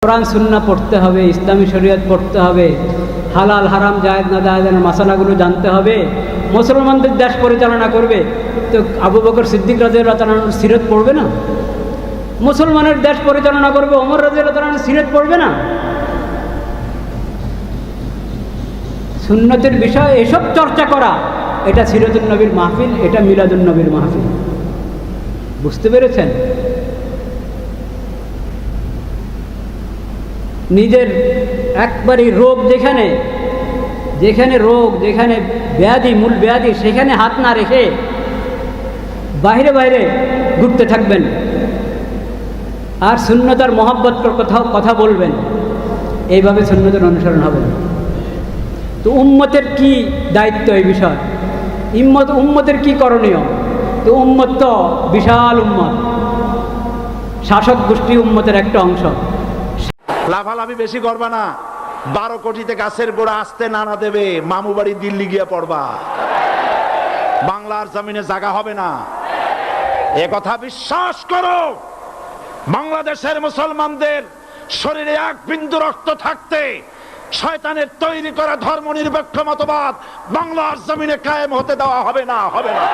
কোরআন সুন্নাহ পড়তে হবে, ইসলামী শরীয়ত পড়তে হবে, হালাল হারাম জায়েজ না জায়েজের মাসালাগুলো জানতে হবে। মুসলমানদের দেশ পরিচালনা করবে তো আবু বকর সিদ্দিক রাদিয়াল্লাহু তাআলার সিরত পড়বে না? মুসলমানের দেশ পরিচালনা করবে ওমর রাদিয়াল্লাহু তাআলার সিরত পড়বে না? সুন্নতের বিষয়ে এসব চর্চা করা, এটা সিরাতুন নবীর মাহফিল, এটা মিলাদুন নবীর মাহফিল। বুঝতে পেরেছেন? নিজের একবারই রোগ যেখানে যেখানে রোগ, যেখানে ব্যাধি, মূল ব্যাধি, সেখানে হাত না রেখে বাইরে বাইরে ঘুরতে থাকবেন আর সুন্নতার মহব্বতের কথা বলবেন। এইভাবে সুন্নতের অনুসরণ হবে না। তো উম্মতের কি দায়িত্ব এই বিষয়? উম্মতের কি করণীয়? তো উম্মত তো বিশাল উম্মত, শাসক গোষ্ঠী উম্মতের একটা অংশ। লাফালাফি বেশি করবা না। 12 কোটিতে গাছের গোড়া আসতে নানা দেবে, মামু বাড়ি দিল্লি গিয়ে পড়বা, বাংলার জমিনে জায়গা হবে না। এ কথা বিশ্বাস করো। বাংলাদেশের মুসলমানদের শরীরে এক বিন্দু রক্ত থাকতে শয়তানের তৈরি করা ধর্ম নিরপেক্ষ মতবাদ বাংলার জমিনে কায়েম হতে দেওয়া হবে না, হবে না।